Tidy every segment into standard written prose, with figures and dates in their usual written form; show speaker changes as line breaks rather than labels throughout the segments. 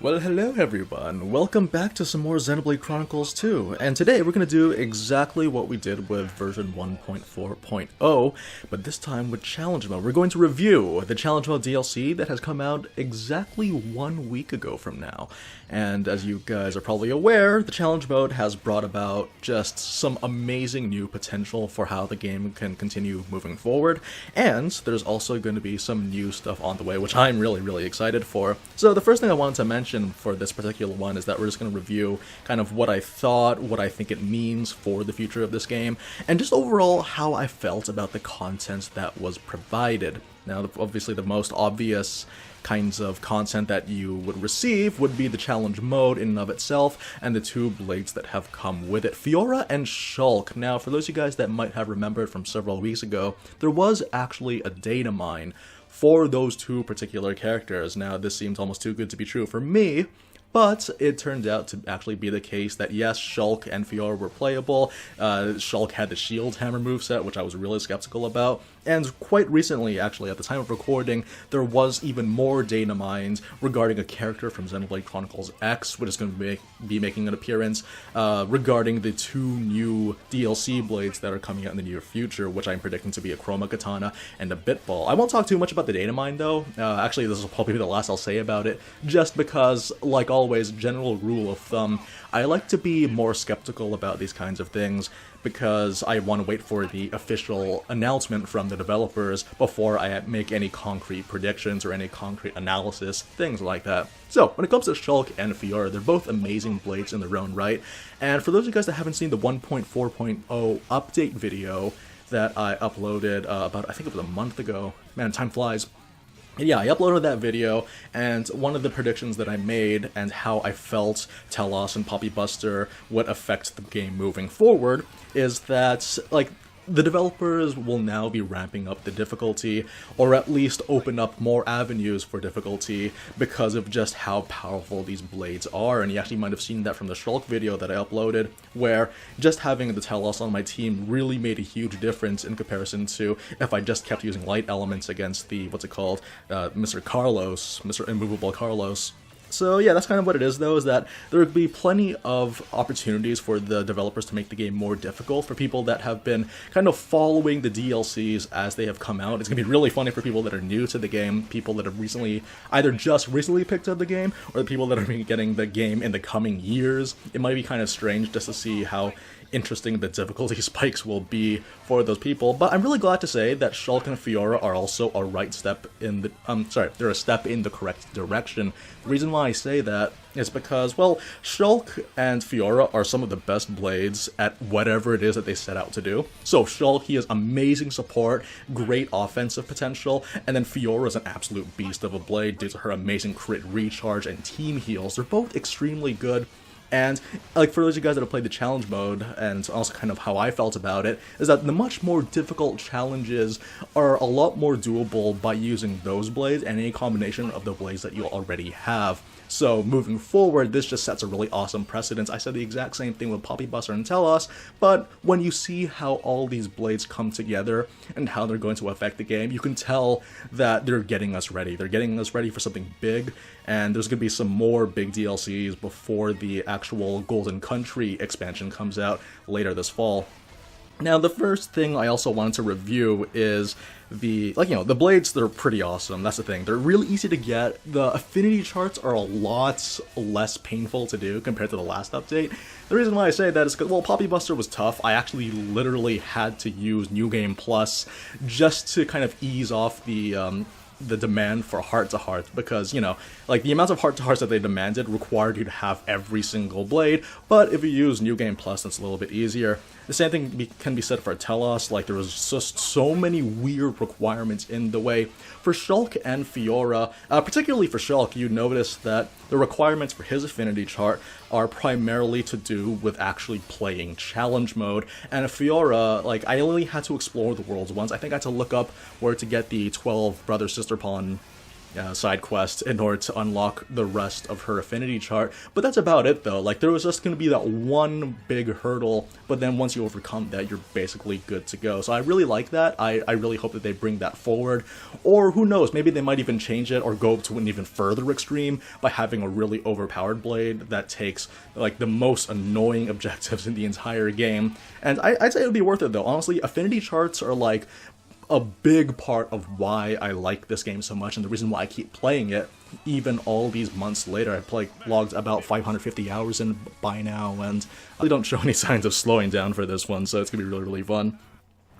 Well, hello everyone. Welcome back to some more Xenoblade Chronicles 2. And today we're going to do exactly what we did with version 1.4.0, but this time with Challenge Mode. We're going to review the Challenge Mode DLC that has come out exactly 1 week ago from now. And as you guys are probably aware, the Challenge Mode has brought about just some amazing new potential for how the game can continue moving forward. And there's also going to be some new stuff on the way, which I'm really excited for. So the first thing I wanted to mention for this particular one is that we're just going to review kind of what I thought, what I think it means for the future of this game, and just overall how I felt about the content that was provided. Now, obviously the most obvious kinds of content that you would receive would be the challenge mode in and of itself, and the two blades that have come with it, Fiora and Shulk. Now, for those of you guys that might have remembered from several weeks ago, there was actually a datamine for those two particular characters. Now, this seems almost too good to be true for me, but it turned out to actually be the case that yes, Shulk and Fiora were playable. Shulk had the shield hammer moveset, which I was really skeptical about. And quite recently, actually, at the time of recording, there was even more data mines regarding a character from Xenoblade Chronicles X, which is going to be making an appearance, regarding the two new DLC blades that are coming out in the near future, which I'm predicting to be a Chroma Katana and a Bit Ball. I won't talk too much about the data mine, though. Actually, this will probably be the last I'll say about it, just because, like always, general rule of thumb, I like to be more skeptical about these kinds of things, because I want to wait for the official announcement from the developers before I make any concrete predictions or any concrete analysis, things like that. So, when it comes to Shulk and Fiora, they're both amazing blades in their own right, and for those of you guys that haven't seen the 1.4.0 update video that I uploaded about, I think it was a month ago, man, time flies. Yeah, I uploaded that video, and one of the predictions that I made and how I felt T-elos and Poppy Buster would affect the game moving forward is that, like, the developers will now be ramping up the difficulty, or at least open up more avenues for difficulty because of just how powerful these blades are. And you actually might have seen that from the Shulk video that I uploaded, where just having the T-elos on my team really made a huge difference in comparison to if I just kept using light elements against the, Mr. Carlos, Mr. Immovable Carlos. So yeah, that's kind of what it is, though, is that there would be plenty of opportunities for the developers to make the game more difficult for people that have been kind of following the DLCs as they have come out. It's going to be really funny for people that are new to the game, people that have either just recently picked up the game, or the people that are getting the game in the coming years. It might be kind of strange just to see how interesting the difficulty spikes will be for those people, but I'm really glad to say that Shulk and Fiora are also a step in the correct direction. The reason why I say that is because, well, Shulk and Fiora are some of the best blades at whatever it is that they set out to do. So Shulk, he has amazing support, great offensive potential, and then Fiora is an absolute beast of a blade due to her amazing crit recharge and team heals. They're both extremely good. And, like, for those of you guys that have played the challenge mode, and also kind of how I felt about it, is that the much more difficult challenges are a lot more doable by using those blades and any combination of the blades that you already have. So, moving forward, this just sets a really awesome precedence. I said the exact same thing with Poppy Buster and T-elos, but when you see how all these blades come together and how they're going to affect the game, you can tell that they're getting us ready. They're getting us ready for something big, and there's going to be some more big DLCs before the actual Golden Country expansion comes out later this fall. Now, the first thing I also wanted to review is the blades. They're pretty awesome, that's the thing. They're really easy to get. The affinity charts are a lot less painful to do compared to the last update. The reason why I say that is because, well, Poppy Buster was tough. I actually literally had to use New Game Plus just to kind of ease off the demand for heart-to-heart, because, you know, like, the amount of heart-to-hearts that they demanded required you to have every single blade, but if you use New Game Plus, that's a little bit easier. The same thing can be said for T-elos. Like, there was just so many weird requirements in the way. For Shulk and Fiora, particularly for Shulk, you notice that the requirements for his affinity chart are primarily to do with actually playing challenge mode, and Fiora, like, I only had to explore the worlds once. I think I had to look up where to get the 12 brother-sister pawn side quest in order to unlock the rest of her affinity chart. But that's about it though. Like there was just going to be that one big hurdle, but then once you overcome that, you're basically good to go. So I really like that. I really hope that they bring that forward, or who knows, maybe they might even change it or go to an even further extreme by having a really overpowered blade that takes like the most annoying objectives in the entire game. And I'd say it would be worth it though. Honestly, affinity charts are like a big part of why I like this game so much, and the reason why I keep playing it even all these months later. I've logged about 550 hours in by now, and I don't show any signs of slowing down for this one, so it's gonna be really, really fun.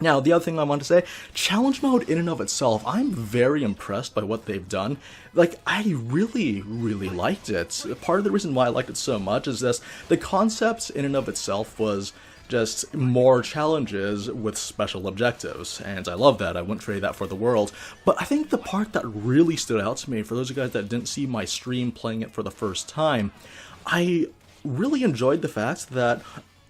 Now, the other thing I want to say, challenge mode in and of itself, I'm very impressed by what they've done. Like, I really, really liked it. Part of the reason why I liked it so much is this, the concept in and of itself was just more challenges with special objectives, and I love that. I wouldn't trade that for the world. But I think the part that really stood out to me, for those of you guys that didn't see my stream playing it for the first time, I really enjoyed the fact that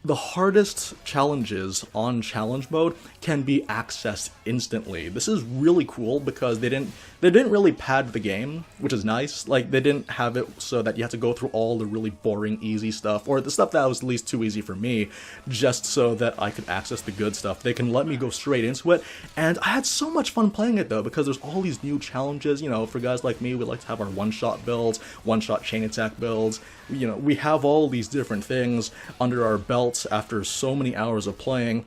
the hardest challenges on challenge mode can be accessed instantly. This is really cool because they didn't really pad the game, which is nice. Like, they didn't have it so that you have to go through all the really boring, easy stuff, or the stuff that was at least too easy for me, just so that I could access the good stuff. They can let me go straight into it, and I had so much fun playing it though, because there's all these new challenges. You know, for guys like me, we like to have our one-shot builds, one-shot chain attack builds. You know, we have all these different things under our belts after so many hours of playing,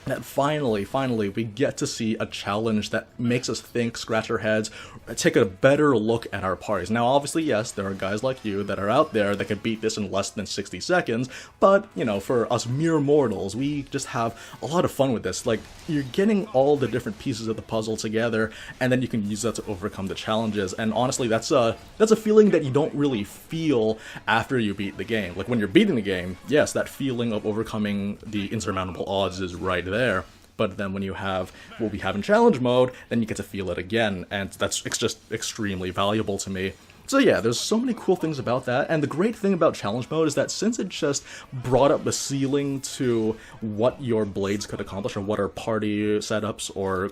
that finally, we get to see a challenge that makes us think, scratch our heads, take a better look at our parties. Now, obviously, yes, there are guys like you that are out there that can beat this in less than 60 seconds, but, you know, for us mere mortals, we just have a lot of fun with this. Like, you're getting all the different pieces of the puzzle together, and then you can use that to overcome the challenges, and honestly, that's a feeling that you don't really feel after you beat the game. Like, when you're beating the game, yes, that feeling of overcoming the insurmountable odds is right there, but then when you have what we have in challenge mode, then you get to feel it again, and it's just extremely valuable to me. So yeah, there's so many cool things about that, and the great thing about challenge mode is that since it just brought up the ceiling to what your blades could accomplish, or what our party setups or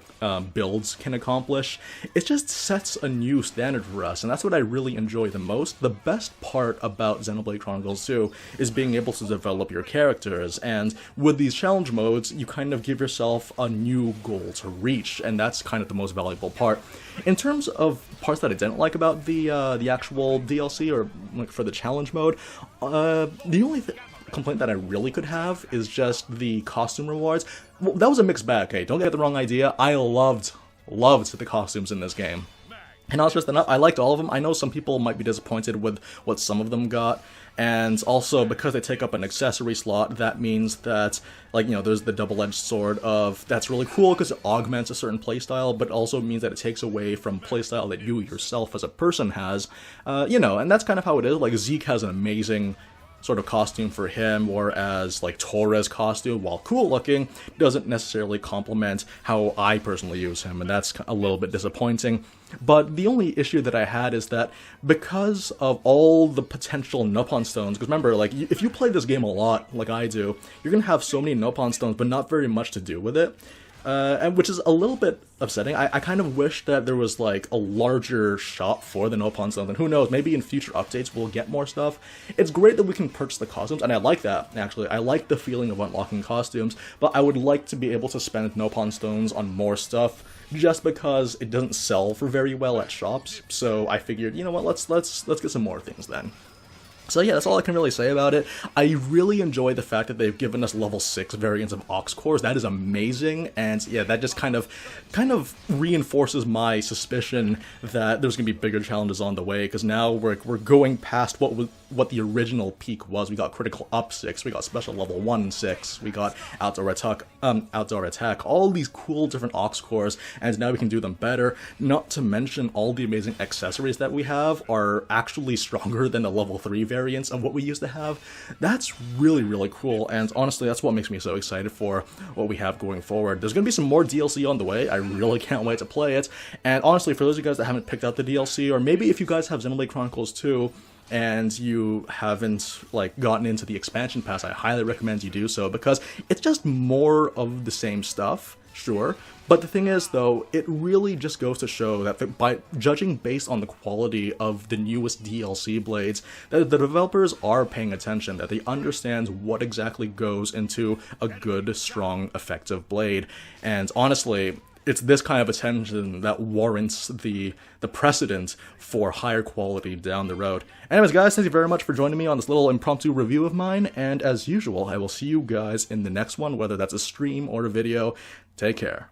builds can accomplish, it just sets a new standard for us, and that's what I really enjoy the most. The best part about Xenoblade Chronicles 2 is being able to develop your characters, and with these challenge modes, you kind of give yourself a new goal to reach, and that's kind of the most valuable part. In terms of parts that I didn't like about the actual DLC, or like for the challenge mode, the only complaint that I really could have is just the costume rewards. Well, that was a mixed bag, okay? Don't get the wrong idea. I loved the costumes in this game. And not just enough, I liked all of them. I know some people might be disappointed with what some of them got, and also because they take up an accessory slot, that means that, like, you know, there's the double-edged sword of, that's really cool because it augments a certain playstyle, but also means that it takes away from playstyle that you yourself as a person has, you know, and that's kind of how it is. Like, Zeke has an amazing sort of costume for him, whereas like Torna's costume, while cool looking, doesn't necessarily complement how I personally use him, and that's a little bit disappointing. But the only issue that I had is that because of all the potential Nopon stones, because remember, like, if you play this game a lot, like I do, you're gonna have so many Nopon stones, but not very much to do with it. And which is a little bit upsetting. I kind of wish that there was like a larger shop for the Nopon stones, and who knows, maybe in future updates we'll get more stuff. It's great that we can purchase the costumes, and I like that, actually. I like the feeling of unlocking costumes, but I would like to be able to spend Nopon stones on more stuff, just because it doesn't sell for very well at shops. So I figured, you know what, let's get some more things then. So yeah, that's all I can really say about it. I really enjoy the fact that they've given us level 6 variants of Ox Cores. That is amazing, and yeah, that just kind of reinforces my suspicion that there's gonna be bigger challenges on the way, because now we're going past what the original peak was. We got critical up 6, we got special level 1 6, we got outdoor attack, all these cool different Ox Cores, and now we can do them better. Not to mention all the amazing accessories that we have are actually stronger than the level 3 variants of what we used to have. That's really, really cool, and honestly, that's what makes me so excited for what we have going forward. There's gonna be some more DLC on the way. I really can't wait to play it, and honestly, for those of you guys that haven't picked out the DLC, or maybe if you guys have Xenoblade Chronicles 2, and you haven't like gotten into the expansion pass, I highly recommend you do so, because it's just more of the same stuff sure. But the thing is, though, it really just goes to show that by judging based on the quality of the newest DLC blades, that the developers are paying attention, that they understand what exactly goes into a good, strong, effective blade. And honestly, it's this kind of attention that warrants the precedent for higher quality down the road. Anyways, guys, thank you very much for joining me on this little impromptu review of mine, and as usual, I will see you guys in the next one, whether that's a stream or a video. Take care.